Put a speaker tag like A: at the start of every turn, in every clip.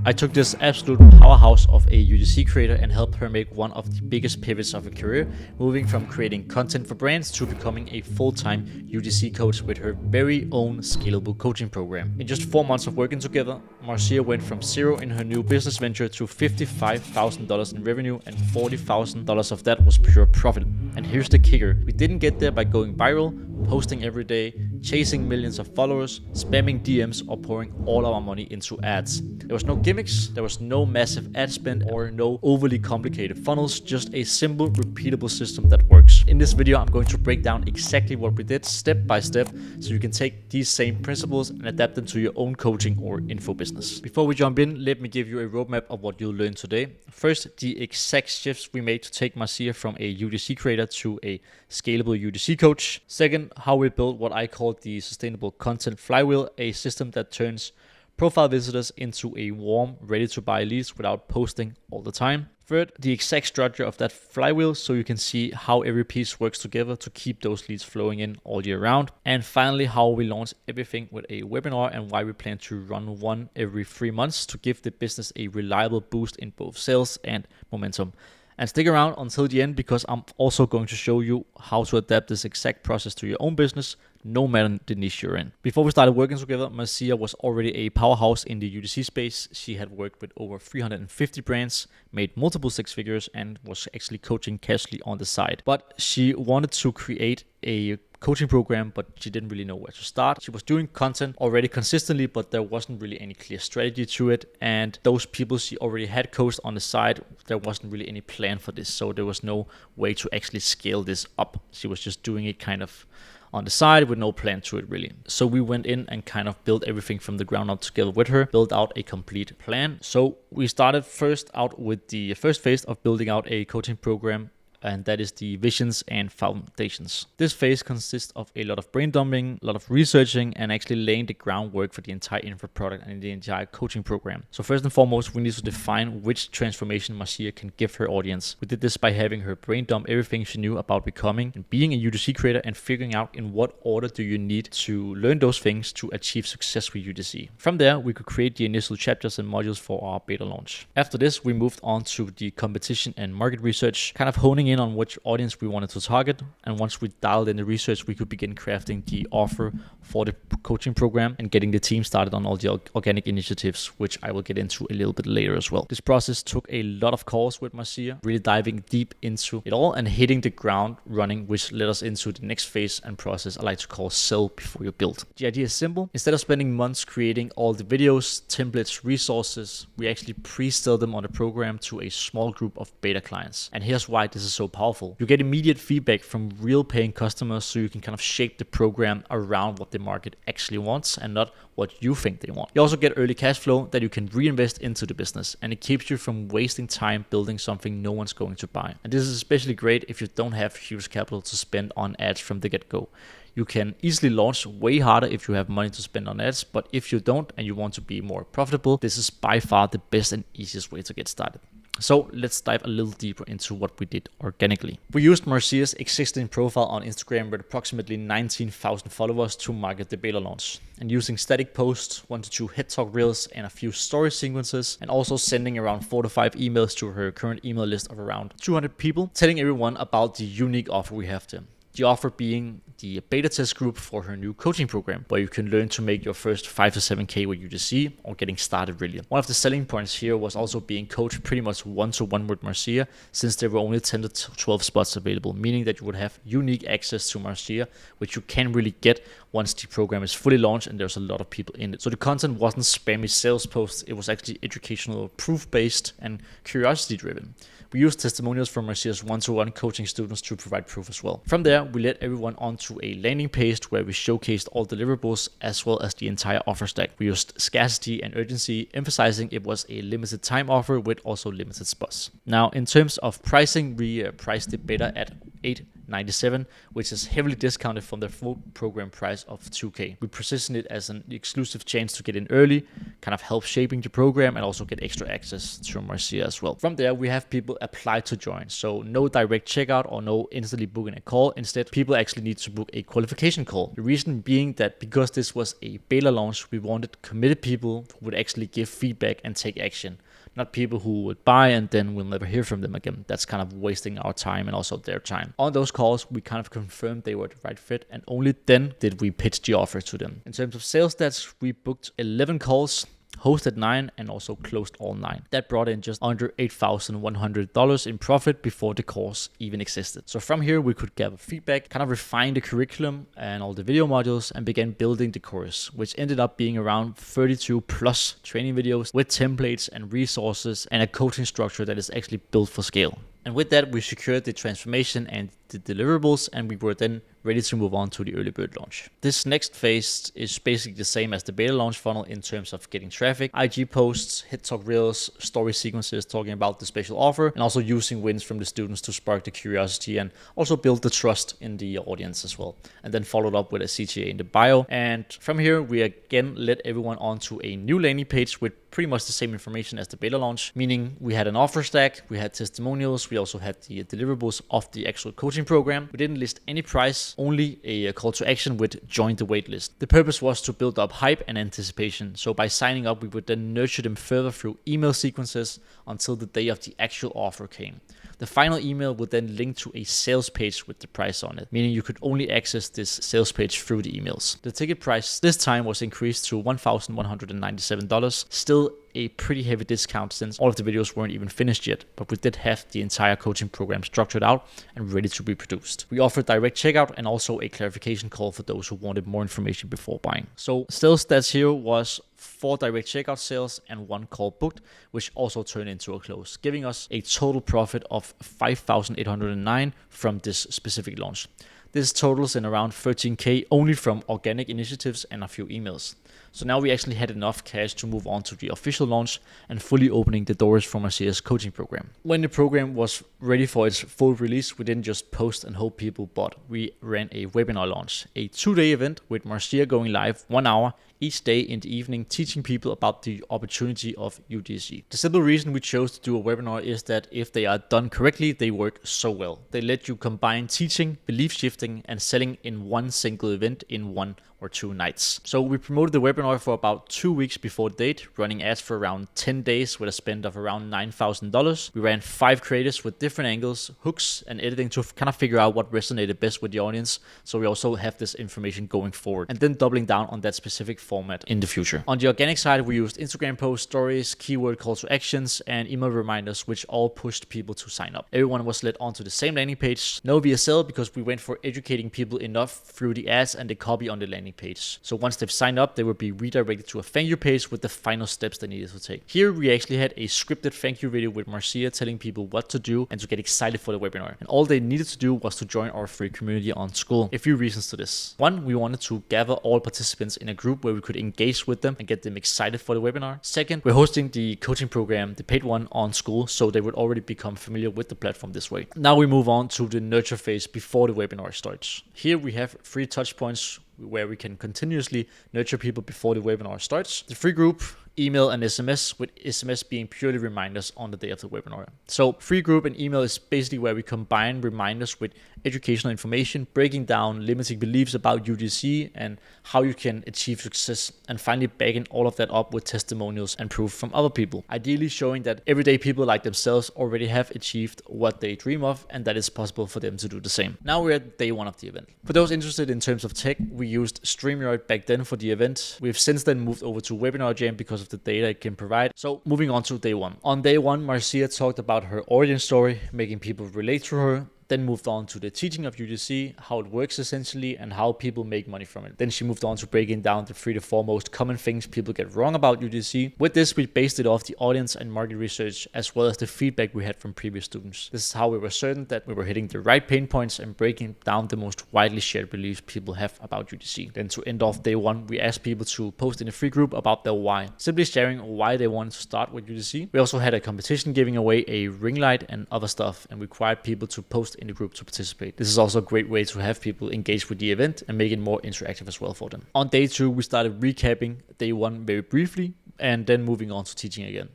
A: I took this absolute powerhouse of a UGC creator and helped her make one of the biggest pivots of her career, moving from creating content for brands to becoming a full-time UGC coach with her very own scalable coaching program. In just 4 months of working together, Marzia went from zero in her new business venture to $55,000 in revenue, and $40,000 of that was pure profit. And here's the kicker: we didn't get there by going viral, posting every day, chasing millions of followers, spamming DMs, or pouring all our money into ads. There was no gimmicks, there was no massive ad spend or no overly complicated funnels, just a simple, repeatable system that works. In this video, I'm going to break down exactly what we did step by step so you can take these same principles and adapt them to your own coaching or info business. Before we jump in, let me give you a roadmap of what you'll learn today. First, the exact shifts we made to take Marzia from a UGC creator to a scalable UGC coach. Second, how we built what I call the sustainable content flywheel, a system that turns profile visitors into a warm, ready to buy leads without posting all the time. Third, the exact structure of that flywheel so you can see how every piece works together to keep those leads flowing in all year round. And finally, how we launch everything with a webinar and why we plan to run one every 3 months to give the business a reliable boost in both sales and momentum. And stick around until the end because I'm also going to show you how to adapt this exact process to your own business, no matter the niche you're in. Before we started working together, Marzia was already a powerhouse in the UGC space. She had worked with over 350 brands, made multiple six figures, and was actually coaching casually on the side. But she wanted to create a coaching program, but she didn't really know where to start. She was doing content already consistently, but there wasn't really any clear strategy to it. And those people she already had coached on the side, there wasn't really any plan for this. So there was no way to actually scale this up. She was just doing it kind of on the side with no plan to it really. So we went in and kind of built everything from the ground up together with her, built out a complete plan. So we started first out with the first phase of building out a coaching program, and that is the visions and foundations. This phase consists of a lot of brainstorming, a lot of researching, and actually laying the groundwork for the entire info product and the entire coaching program. So first and foremost, we need to define which transformation Marzia can give her audience. We did this by having her brainstorm everything she knew about becoming and being a UGC creator and figuring out in what order do you need to learn those things to achieve success with UGC. From there, we could create the initial chapters and modules for our beta launch. After this, we moved on to the competition and market research, kind of honing in on which audience we wanted to target. And once we dialed in the research, we could begin crafting the offer for the coaching program and getting the team started on all the organic initiatives, which I will get into a little bit later as well. This process took a lot of calls with Marzia, really diving deep into it all and hitting the ground running, which led us into the next phase and process I like to call sell before you build. The idea is simple. Instead of spending months creating all the videos, templates, resources, we actually pre-sell them on the program to a small group of beta clients. And here's why this is so powerful. You get immediate feedback from real paying customers so you can kind of shape the program around what the market actually wants and not what you think they want. You also get early cash flow that you can reinvest into the business, and it keeps you from wasting time building something no one's going to buy. And this is especially great if you don't have huge capital to spend on ads from the get-go. You can easily launch way harder if you have money to spend on ads, but if you don't and you want to be more profitable, this is by far the best and easiest way to get started. So let's dive a little deeper into what we did organically. We used Marzia's existing profile on Instagram with approximately 19,000 followers to market the beta launch. And using static posts, 1 to 2 head talk reels, and a few story sequences, and also sending around 4 to 5 emails to her current email list of around 200 people, telling everyone about the unique offer we have to them. The offer being the beta test group for her new coaching program, where you can learn to make your first 5 to 7K with UGC or getting started really. One of the selling points here was also being coached pretty much one-to-one with Marzia, since there were only 10 to 12 spots available, meaning that you would have unique access to Marzia, which you can really get once the program is fully launched and there's a lot of people in it. So the content wasn't spammy sales posts, it was actually educational, proof-based, and curiosity-driven. We used testimonials from Marzia's one-to-one coaching students to provide proof as well. From there, we led everyone onto a landing page where we showcased all deliverables as well as the entire offer stack. We used scarcity and urgency, emphasizing it was a limited time offer with also limited spots. Now, in terms of pricing, we priced the beta at $8 $197, which is heavily discounted from the full program price of $2K. We position it as an exclusive chance to get in early, kind of help shaping the program, and also get extra access to Marzia as well. From there, we have people apply to join. So no direct checkout or no instantly booking a call. Instead, people actually need to book a qualification call. The reason being that because this was a beta launch, we wanted committed people who would actually give feedback and take action. Not people who would buy and then we'll never hear from them again. That's kind of wasting our time and also their time. On those calls, we kind of confirmed they were the right fit, and only then did we pitch the offer to them. In terms of sales stats, we booked 11 calls, hosted 9, and also closed all 9. That brought in just under $8,100 in profit before the course even existed. So from here, we could gather feedback, kind of refine the curriculum and all the video modules, and begin building the course, which ended up being around 32 plus training videos with templates and resources and a coaching structure that is actually built for scale. And with that, we secured the transformation and the deliverables, and we were then ready to move on to the early bird launch. This next phase is basically the same as the beta launch funnel in terms of getting traffic, IG posts, hit talk reels, story sequences talking about the special offer, and also using wins from the students to spark the curiosity and also build the trust in the audience as well. And then followed up with a CTA in the bio. And from here, we again led everyone onto a new landing page with pretty much the same information as the beta launch, meaning we had an offer stack, we had testimonials, we also had the deliverables of the actual coaching program. We didn't list any price, only a call to action with join the waitlist. The purpose was to build up hype and anticipation. So by signing up, we would then nurture them further through email sequences until the day of the actual offer came. The final email would then link to a sales page with the price on it, meaning you could only access this sales page through the emails. The ticket price this time was increased to $1,197, still a pretty heavy discount since all of the videos weren't even finished yet, but we did have the entire coaching program structured out and ready to be produced. We offered direct checkout and also a clarification call for those who wanted more information before buying. So sales stats here was 4 direct checkout sales and 1 call booked, which also turned into a close, giving us a total profit of $5,809 from this specific launch. This totals in around $13K only from organic initiatives and a few emails. So now we actually had enough cash to move on to the official launch and fully opening the doors for Marzia's coaching program. When the program was ready for its full release, we didn't just post and hope people bought. We ran a webinar launch, a 2-day event with Marzia going live 1 hour each day in the evening, teaching people about the opportunity of UGC. The simple reason we chose to do a webinar is that if they are done correctly, they work so well. They let you combine teaching, belief shifting, and selling in one single event in 1 or 2 nights. So we promoted the webinar for about 2 weeks before the date, running ads for around 10 days with a spend of around $9,000. We ran 5 creatives with different angles, hooks, and editing to kind of figure out what resonated best with the audience. So we also have this information going forward, and then doubling down on that specific format in the future. On the organic side, we used Instagram posts, stories, keyword call to actions, and email reminders, which all pushed people to sign up. Everyone was led onto the same landing page. No VSL, because we went for educating people enough through the ads and the copy on the landing page. So once they've signed up, they will be redirected to a thank you page with the final steps they needed to take. Here we actually had a scripted thank you video with Marzia telling people what to do and to get excited for the webinar. And all they needed to do was to join our free community on School. A few reasons to this. 1, we wanted to gather all participants in a group where we could engage with them and get them excited for the webinar. 2nd, we're hosting the coaching program, the paid one, on School, so they would already become familiar with the platform this way. Now we move on to the nurture phase before the webinar starts. Here we have 3 touch points where we can continuously nurture people before the webinar starts. The free group, email, and SMS, with SMS being purely reminders on the day of the webinar. So free group and email is basically where we combine reminders with educational information, breaking down limiting beliefs about UGC and how you can achieve success, and finally backing all of that up with testimonials and proof from other people, ideally showing that everyday people like themselves already have achieved what they dream of and that it's possible for them to do the same. Now we're at day 1 of the event. For those interested in terms of tech, we used StreamYard back then for the event. We've since then moved over to Webinar Jam because of the data it can provide. So moving on to day 1. On day 1, Marzia talked about her origin story, making people relate to her. Then moved on to the teaching of UGC, how it works essentially, and how people make money from it. Then she moved on to breaking down the 3 to 4 most common things people get wrong about UGC. With this, we based it off the audience and market research, as well as the feedback we had from previous students. This is how we were certain that we were hitting the right pain points and breaking down the most widely shared beliefs people have about UGC. Then to end off day 1, we asked people to post in a free group about their why, simply sharing why they wanted to start with UGC. We also had a competition giving away a ring light and other stuff, and required people to post in the group to participate. This is also a great way to have people engage with the event and make it more interactive as well for them. On day 2, we started recapping day 1 very briefly and then moving on to teaching again.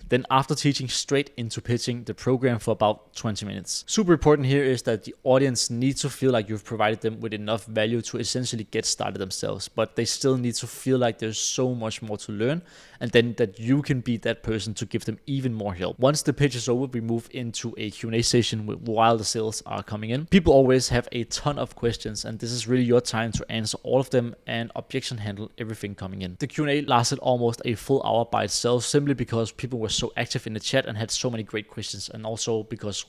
A: Then after teaching, straight into pitching the program for about 20 minutes. Super important here is that the audience needs to feel like you've provided them with enough value to essentially get started themselves, but they still need to feel like there's so much more to learn, and then that you can be that person to give them even more help. Once the pitch is over, we move into a Q&A session while the sales are coming in. People always have a ton of questions, and this is really your time to answer all of them and objection handle everything coming in. The Q&A lasted almost a full hour by itself, simply because people were so active in the chat and had so many great questions, and also because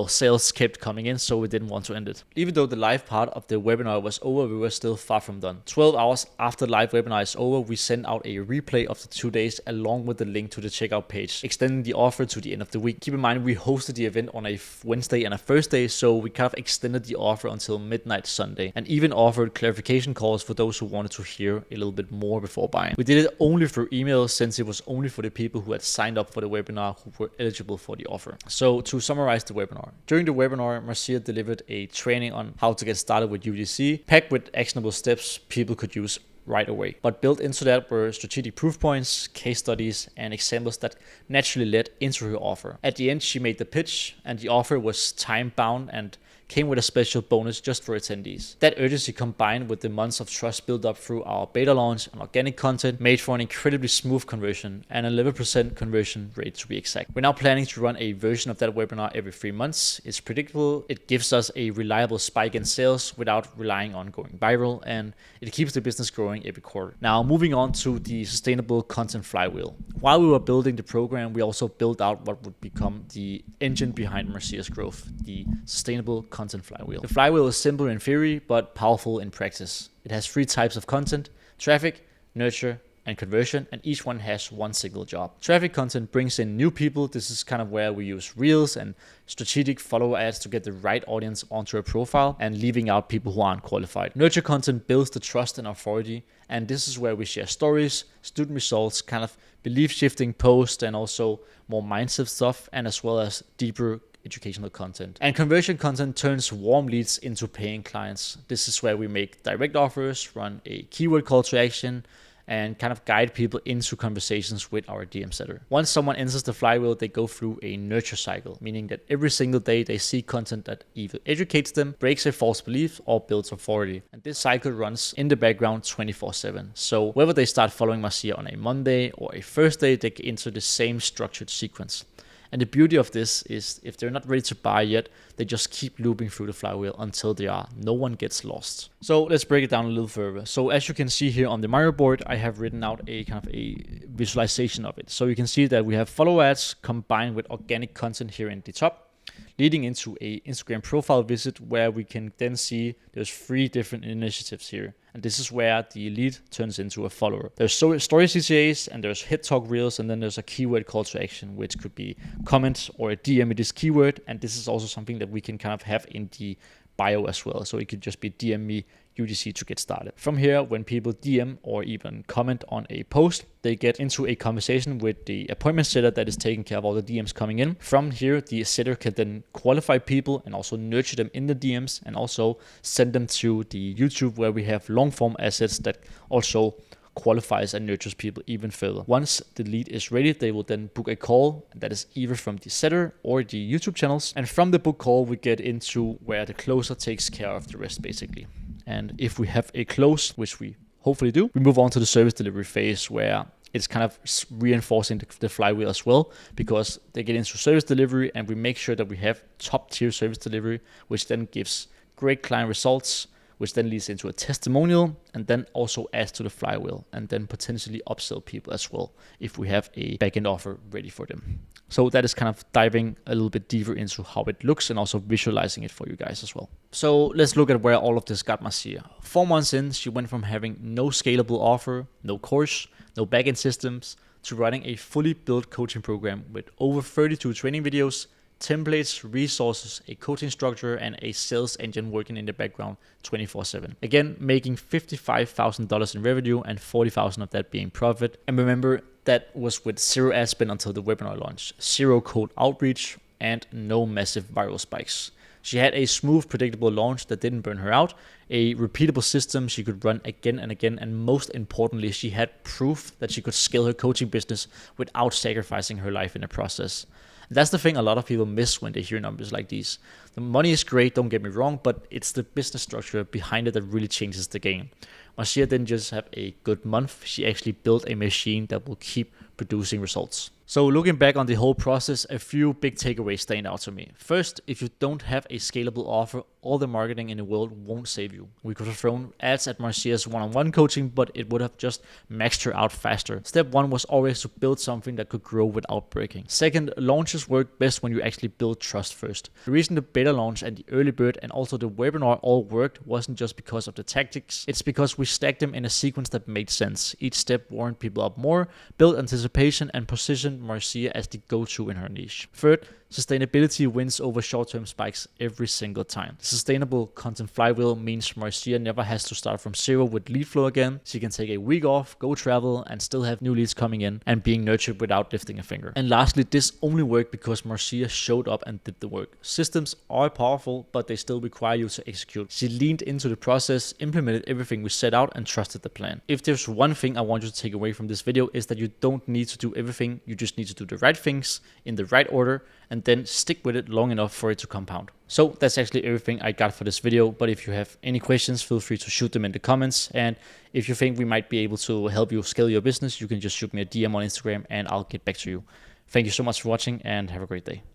A: sales kept coming in, so we didn't want to end it. Even though the live part of the webinar was over, we were still far from done. 12 hours after the live webinar is over, we send out a replay of the 2 days along with the link to the checkout page, extending the offer to the end of the week. Keep in mind, we hosted the event on a Wednesday and a Thursday, so we kind of extended the offer until midnight Sunday, and even offered clarification calls for those who wanted to hear a little bit more before buying. We did it only through email, since it was only for the people who had signed up for the webinar who were eligible for the offer. So to summarize the webinar, during the webinar, Marzia delivered a training on how to get started with UGC, packed with actionable steps people could use right away. But built into that were strategic proof points, case studies, and examples that naturally led into her offer. At the end, she made the pitch, and the offer was time bound and came with a special bonus just for attendees. That urgency, combined with the months of trust built up through our beta launch and organic content, made for an incredibly smooth conversion, and 11% conversion rate to be exact. We're now planning to run a version of that webinar every 3 months. It's predictable, it gives us a reliable spike in sales without relying on going viral, and it keeps the business growing every quarter. Now, moving on to the sustainable content flywheel. While we were building the program, we also built out what would become the engine behind Marzia's growth, the sustainable content flywheel. The flywheel is simple in theory, but powerful in practice. It has 3 types of content: traffic, nurture, and conversion, and each one has one single job. Traffic content brings in new people. This is kind of where we use reels and strategic follower ads to get the right audience onto a profile and leaving out people who aren't qualified. Nurture content builds the trust and authority, and this is where we share stories, student results, kind of belief shifting posts, and also more mindset stuff, and as well as deeper educational content. And conversion content turns warm leads into paying clients. This is where we make direct offers, run a keyword call to action, and kind of guide people into conversations with our DM setter. Once someone enters the flywheel, they go through a nurture cycle, meaning that every single day they see content that either educates them, breaks a false belief, or builds authority. And this cycle runs in the background 24/7. So whether they start following Marzia on a Monday or a Thursday, they get into the same structured sequence. And the beauty of this is, if they're not ready to buy yet, they just keep looping through the flywheel until they are. No one gets lost. So let's break it down a little further. So as you can see here on the Mario board, I have written out a kind of a visualization of it. So you can see that we have follow ads combined with organic content here in the top, leading into a Instagram profile visit where we can then see there's 3 different initiatives here. And this is where the lead turns into a follower. There's story CTAs, and there's hit talk reels, and then there's a keyword call to action, which could be comment or a DM with this keyword. And this is also something that we can kind of have in the bio as well. So it could just be DM me UGC to get started. From here, when people DM or even comment on a post, they get into a conversation with the appointment setter that is taking care of all the DMs coming in. From here, the setter can then qualify people and also nurture them in the DMs, and also send them to the YouTube, where we have long form assets that also qualifies and nurtures people even further. Once the lead is ready, they will then book a call that is either from the setter or the YouTube channels. And from the book call, we get into where the closer takes care of the rest, basically. And if we have a close, which we hopefully do, we move on to the service delivery phase, where it's kind of reinforcing the flywheel as well, because they get into service delivery and we make sure that we have top tier service delivery, which then gives great client results, which then leads into a testimonial, and then also adds to the flywheel, and then potentially upsell people as well if we have a backend offer ready for them. So that is kind of diving a little bit deeper into how it looks and also visualizing it for you guys as well. So let's look at where all of this got Marzia. 4 months in, she went from having no scalable offer, no course, no backend systems, to running a fully built coaching program with over 32 training videos, templates, resources, a coaching structure, and a sales engine working in the background 24/7. Again, making $55,000 in revenue and 40,000 of that being profit. And remember, that was with 0 ad spend until the webinar launch, 0 cold outreach, and no massive viral spikes. She had a smooth, predictable launch that didn't burn her out, a repeatable system she could run again and again, and most importantly, she had proof that she could scale her coaching business without sacrificing her life in the process. And that's the thing a lot of people miss when they hear numbers like these. The money is great, don't get me wrong, but it's the business structure behind it that really changes the game. Marzia didn't just have a good month, she actually built a machine that will keep producing results. So looking back on the whole process, a few big takeaways stand out to me. First, if you don't have a scalable offer, all the marketing in the world won't save you. We could have thrown ads at Marzia's one-on-one coaching, but it would have just maxed her out faster. Step one was always to build something that could grow without breaking. Second, launches work best when you actually build trust first. The reason the beta launch and the early bird and also the webinar all worked wasn't just because of the tactics, it's because we stacked them in a sequence that made sense. Each step warmed people up more, built anticipation, and positioned Marzia as the go-to in her niche. Third, sustainability wins over short-term spikes every single time. The sustainable content flywheel means Marzia never has to start from zero with lead flow again. She can take a week off, go travel, and still have new leads coming in and being nurtured without lifting a finger. And lastly, this only worked because Marzia showed up and did the work. Systems are powerful, but they still require you to execute. She leaned into the process, implemented everything we set out, and trusted the plan. If there's one thing I want you to take away from this video, is that you don't need to do everything, you just need to do the right things in the right order, and then stick with it long enough for it to compound. So that's actually everything I got for this video, but if you have any questions, feel free to shoot them in the comments, and if you think we might be able to help you scale your business, you can just shoot me a DM on Instagram and I'll get back to you. Thank you so much for watching and have a great day.